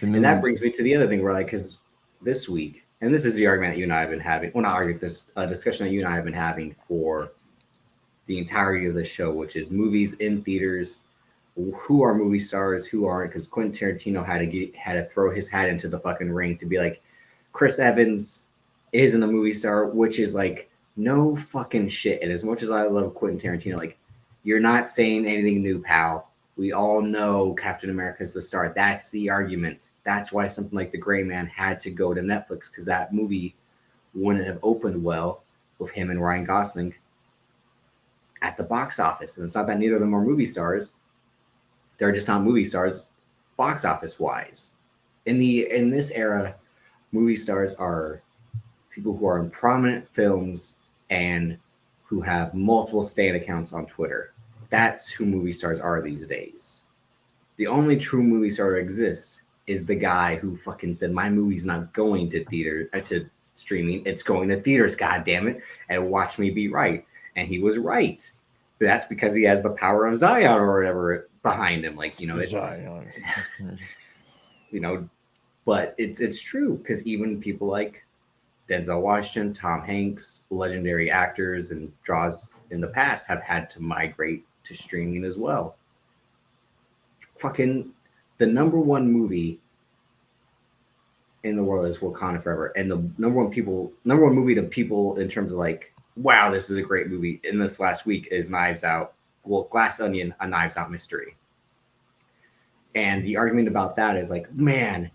And that brings me to the other thing where, like, because this week, and this is the argument that you and I have been having, well, not argument, this discussion that you and I have been having for the entirety of the show, which is movies in theaters. Who are movie stars? Who aren't? Because Quentin Tarantino had to throw his hat into the fucking ring to be like, Chris Evans isn't a movie star, which is like no fucking shit. And as much as I love Quentin Tarantino, like, you're not saying anything new, pal. We all know Captain America is the star. That's the argument. That's why something like The Gray Man had to go to Netflix, because that movie wouldn't have opened well with him and Ryan Gosling at the box office. And it's not that neither of them are movie stars. They're just not movie stars box office wise. In this era, movie stars are people who are in prominent films and who have multiple stan accounts on Twitter. That's who movie stars are these days. The only true movie star that exists is the guy who fucking said, my movie's not going to theater to streaming, it's going to theaters, god damn it, and watch me be right. And he was right. But that's because he has the power of Zion or whatever behind him. Like, it's Zion. But it's true, because even people like Denzel Washington, Tom Hanks, legendary actors and draws in the past have had to migrate to streaming as well. Fucking the number one movie in the world is Wakanda Forever, and the number one movie to people in terms of like, wow, this is a great movie in this last week is Knives Out. Well, Glass Onion, a Knives Out mystery. And the argument about that is like, man,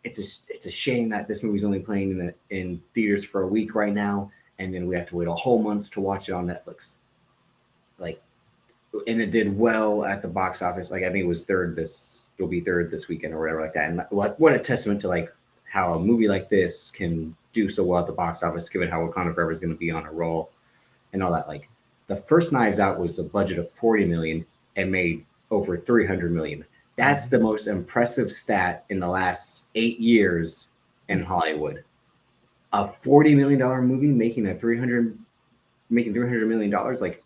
it's a shame that this movie's only playing in theaters for a week right now, and then we have to wait a whole month to watch it on Netflix. Like, and it did well at the box office. Like, I think it was it'll be third this weekend or whatever like that. And like, what a testament to like how a movie like this can do so well at the box office, given how Wakanda Forever is going to be on a roll and all that. Like, the first Knives Out was a budget of $40 million and made over $300 million. That's the most impressive stat in the last 8 years in Hollywood. A $40 million movie making $300 million, like,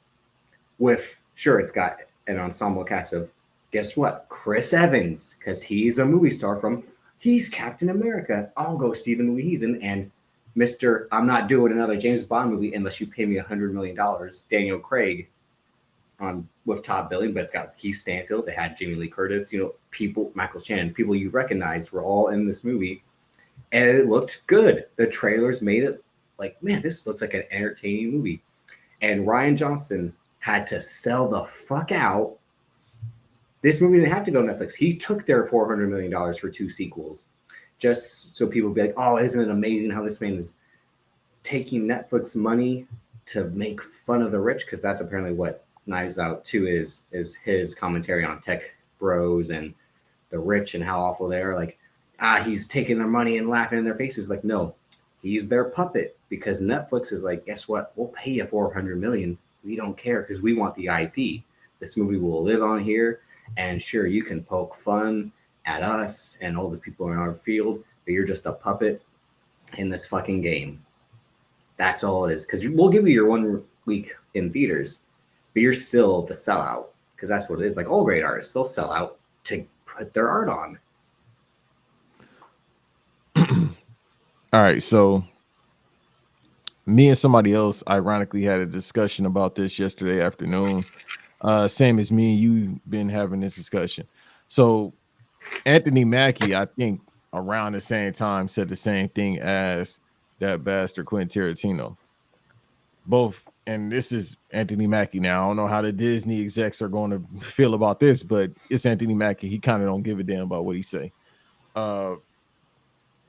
with, sure, it's got an ensemble cast of, guess what, Chris Evans, because he's a movie star he's Captain America. I'll go see the movie he's in. And Mr. I'm not doing another James Bond movie unless you pay me $100 million, Daniel Craig, with top billing, but it's got Keith Stanfield. They had Jamie Lee Curtis, people, Michael Shannon, people you recognized were all in this movie. And it looked good. The trailers made it like, man, this looks like an entertaining movie. And Rian Johnson had to sell the fuck out. This movie didn't have to go to Netflix. He took their $400 million for 2 sequels, just so people would be like, oh, isn't it amazing how this man is taking Netflix money to make fun of the rich? Because that's apparently what Knives Out 2 is his commentary on tech bros and the rich and how awful they are. Like, he's taking their money and laughing in their faces. Like, no, he's their puppet, because Netflix is like, guess what? We'll pay you $400 million. We don't care, because we want the IP. This movie will live on here. And sure, you can poke fun at us and all the people in our field, but you're just a puppet in this fucking game. That's all it is. Because we'll give you your 1 week in theaters, but you're still the sellout, because that's what it is. Like all great artists, they'll sell out to put their art on. All right, so me and somebody else ironically had a discussion about this yesterday afternoon. Same as me and you been having this discussion. So Anthony Mackie, I think around the same time, said the same thing as that bastard Quentin Tarantino. Both, and this is Anthony Mackie now. I don't know how the Disney execs are going to feel about this, but it's Anthony Mackie. He kind of don't give a damn about what he say.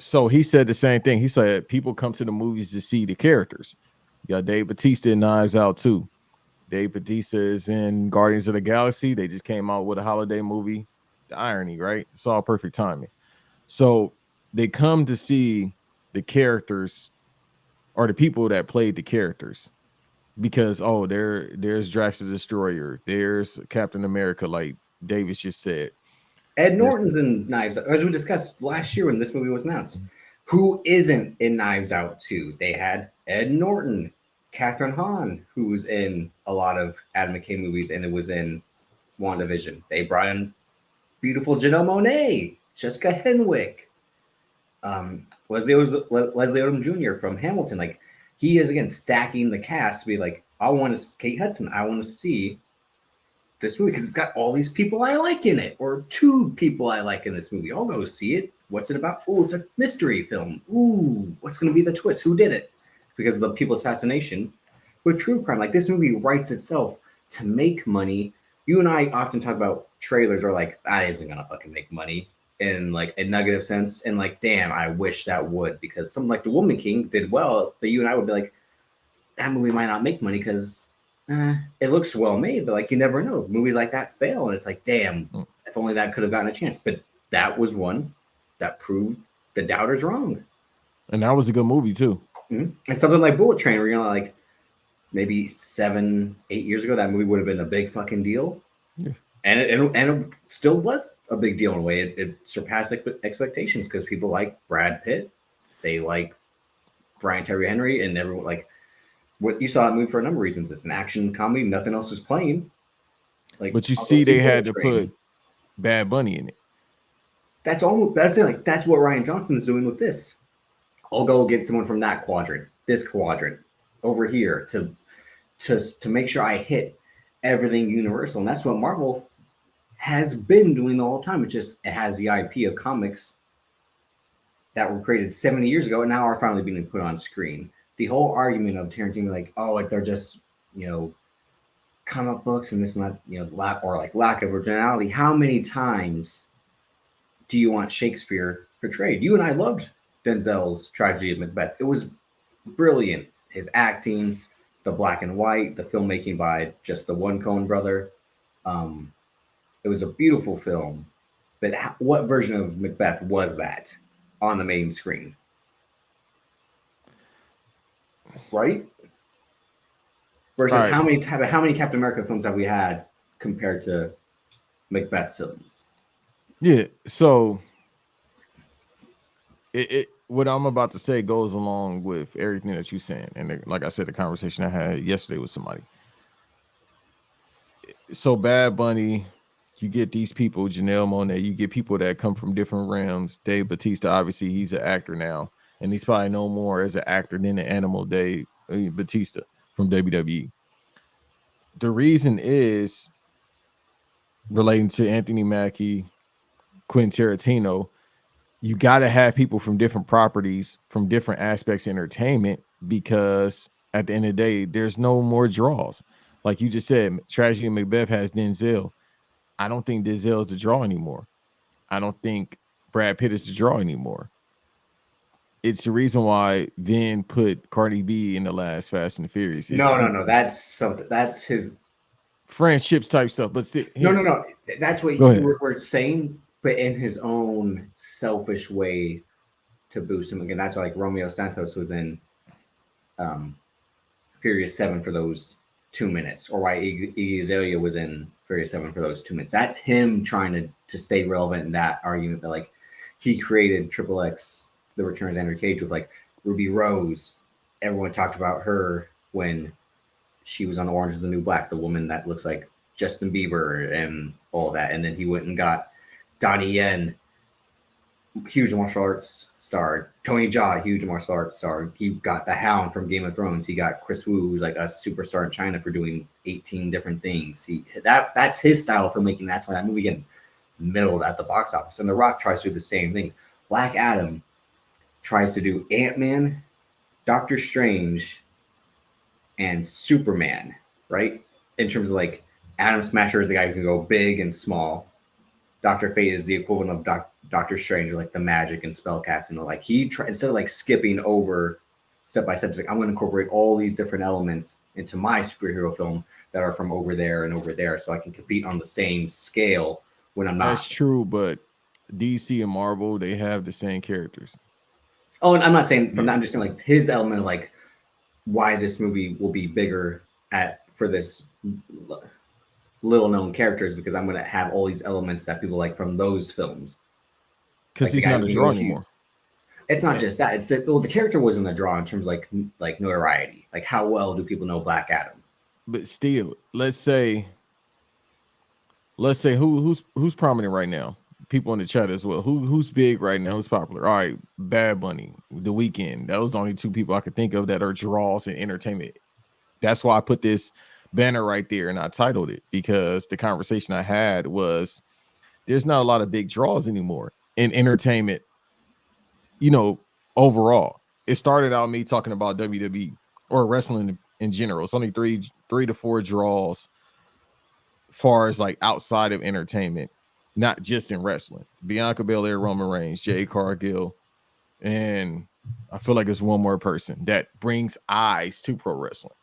So he said the same thing. He said people come to the movies to see the characters. You got Dave Bautista in Knives Out too. Dave Bautista is in Guardians of the Galaxy. They just came out with a holiday movie. The irony, right? It's all perfect timing. So they come to see the characters or the people that played the characters because, there's Drax the Destroyer. There's Captain America, like Davis just said. Ed Norton's in Knives Out, as we discussed last year when this movie was announced. Who isn't in Knives Out 2? They had Ed Norton, Catherine Hahn, who's in a lot of Adam McKay movies, and it was in WandaVision. They brought in beautiful Janelle Monáe. Jessica Henwick, Leslie Odom Jr. from Hamilton. Like he is again stacking the cast to be like, I want to Kate Hudson. I want to see this movie because it's got all these people I like in it, or two people I like in this movie. I'll go see it. What's it about? Oh, it's a mystery film. Ooh, what's going to be the twist? Who did it? Because of the people's fascination with true crime. Like this movie writes itself to make money. You and I often talk about trailers are like, that isn't going to fucking make money in like a negative sense. And like, damn, I wish that would, because something like The Woman King did well, but you and I would be like, that movie might not make money because it looks well made, but like you never know. Movies like that fail, and it's like, damn, if only that could have gotten a chance. But that was one that proved the doubters wrong. And that was a good movie too. Mm-hmm. And something like Bullet Train, where you're like, maybe 7-8 years ago, that movie would have been a big fucking deal. Yeah. And it still was a big deal in a way. It surpassed expectations because people like Brad Pitt, they like Brian Tyree Henry, and everyone like. What you saw that movie for a number of reasons. It's an action comedy. Nothing else is playing. Like, but you see, they had to put Bad Bunny in it. That's almost that's it. Like that's what Rian Johnson's doing with this. I'll go get someone from that quadrant, this quadrant, over here to make sure I hit everything Universal. And that's what Marvel has been doing the whole time. It has the IP of comics that were created 70 years ago and now are finally being put on screen. The whole argument of Tarantino, like, oh, they're just, comic books and this and that, lack of originality. How many times do you want Shakespeare portrayed? You and I loved Denzel's tragedy of Macbeth. It was brilliant. His acting, the black and white, the filmmaking by just the one Coen brother. It was a beautiful film. But what version of Macbeth was that on the main screen? Right? Versus right. How many Captain America films have we had compared to Macbeth films? Yeah, so what I'm about to say goes along with everything that you're saying, and like I said, the conversation I had yesterday with somebody. So Bad Bunny, you get these people, Janelle Monáe, you get people that come from different realms. Dave Bautista, obviously, he's an actor now, and he's probably no more as an actor than the animal Dave Bautista from WWE. The reason is relating to Anthony Mackie, Quentin Tarantino. You got to have people from different properties, from different aspects of entertainment, because at the end of the day, there's no more draws. Like you just said, Tragedy of Macbeth has Denzel. I don't think Denzel is the draw anymore. I don't think Brad Pitt is the draw anymore. It's the reason why Vin put Cardi B in the last Fast and the Furious. No. That's something. That's his friendships type stuff. But no. That's what we're saying, but in his own selfish way to boost him. Again, that's like Romeo Santos was in Furious 7 for those 2 minutes, or why Iggy Azalea was in Furious 7 for those 2 minutes. That's him trying to stay relevant in that argument that like he created Triple X, The Return of Xander Cage, with like Ruby Rose. Everyone talked about her when she was on Orange is the New Black, the woman that looks like Justin Bieber and all that. And then he went and got Donnie Yen, huge martial arts star. Tony Jaa, huge martial arts star. He got the Hound from Game of Thrones. He got Chris Wu, who's like a superstar in China for doing 18 different things. That's his style of filmmaking. That's why that movie getting middled at the box office. And The Rock tries to do the same thing. Black Adam tries to do Ant-Man, Doctor Strange, and Superman, right? In terms of like Adam Smasher is the guy who can go big and small. Dr. Fate is the equivalent of Doctor Strange, or like the magic and spell casting. Like instead of like skipping over step by step, it's like I'm going to incorporate all these different elements into my superhero film that are from over there and over there, so I can compete on the same scale when I'm not. That's true, but DC and Marvel, they have the same characters. Oh, and I'm not saying from that. I'm just saying like his element of like why this movie will be bigger for this little known characters, because I'm going to have all these elements that people like from those films. Because he's not a draw anymore. It's not just that. It's that the character wasn't a draw in terms of like notoriety. Like how well do people know Black Adam? But still, let's say who's prominent right now? people in the chat as well. Who's big right now? Who's popular? All right, Bad Bunny, The Weeknd. Those are the only two people I could think of that are draws in entertainment. That's why I put this banner right there and I titled it, because the conversation I had was there's not a lot of big draws anymore in entertainment, you know, overall. It started out me talking about WWE or wrestling in general. It's only three to four draws far as like outside of entertainment, not just in wrestling. Bianca Belair, Roman Reigns, Jade Cargill, and I feel like it's one more person that brings eyes to pro wrestling.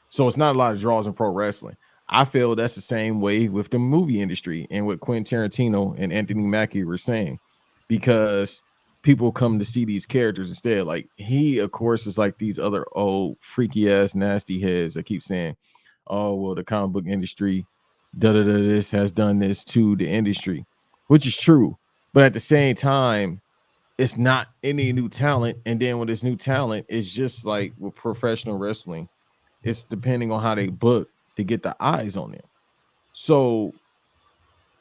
So it's not a lot of draws in pro wrestling. I feel that's the same way with the movie industry and what Quentin Tarantino and Anthony Mackie were saying, because people come to see these characters instead. Like he, of course, is like these other old freaky ass nasty heads that keep saying, "Oh, well, the comic book industry, this has done this to the industry," which is true. But at the same time, it's not any new talent. And then with this new talent, it's just like with professional wrestling, it's depending on how they book to get the eyes on them. So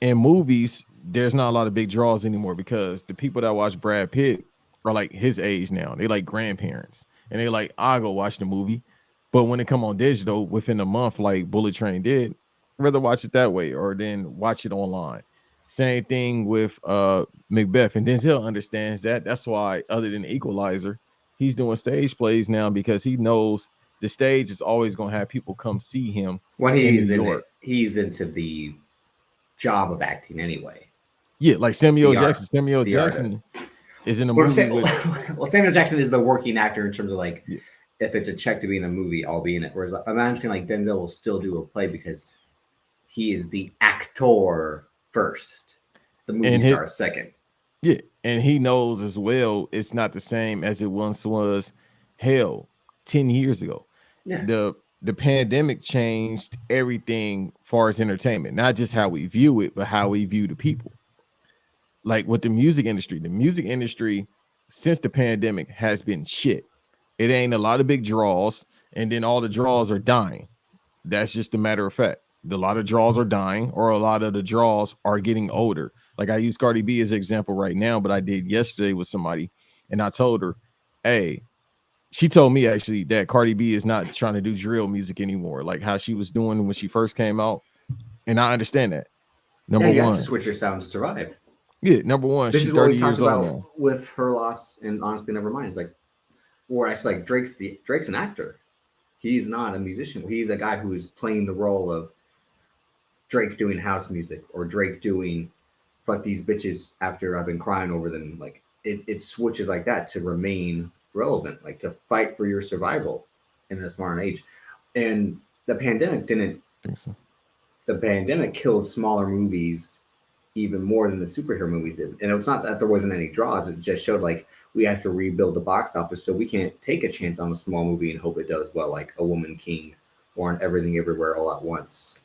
in movies, there's not a lot of big draws anymore because the people that watch Brad Pitt are like his age now. They like grandparents, and they like, I'll go watch the movie. But when it come on digital within a month, like Bullet Train did, I'd rather watch it that way or then watch it online. Same thing with Macbeth, and Denzel understands that. That's why, other than Equalizer, he's doing stage plays now because he knows the stage is always going to have people come see him. When he's in it, he's into the job of acting anyway. Yeah, like Samuel Jackson. Samuel Jackson is in a movie. Well, Samuel Jackson is the working actor in terms of like, if it's a check to be in a movie, I'll be in it. Whereas I'm saying like Denzel will still do a play because he is the actor first. The movie star second. Yeah, and he knows as well it's not the same as it once was. Hell, 10 years ago. Yeah. The pandemic changed everything as far as entertainment, not just how we view it, but how we view the people. Like with the music industry since the pandemic has been shit. It ain't a lot of big draws, and then all the draws are dying. That's just a matter of fact. A lot of draws are dying, or a lot of the draws are getting older. Like I use Cardi B as an example right now, but I did yesterday with somebody, and I told her, hey, she told me actually that Cardi B is not trying to do drill music anymore, like how she was doing when she first came out. And I understand that. Number you one, have to switch your sound to survive. Yeah, number one, this she's is what 30 we talked years old about now. With her loss and Honestly Nevermind. It's like, where I said like Drake's an actor. He's not a musician. He's a guy who's playing the role of Drake doing house music or Drake doing fuck these bitches after I've been crying over them. Like it switches like that to remain relevant, like to fight for your survival in this modern age. And the pandemic didn't I think so. The pandemic killed smaller movies even more than the superhero movies did. And it's not that there wasn't any draws. It just showed like we have to rebuild the box office, so we can't take a chance on a small movie and hope it does well, like A Woman King or an Everything Everywhere All at Once.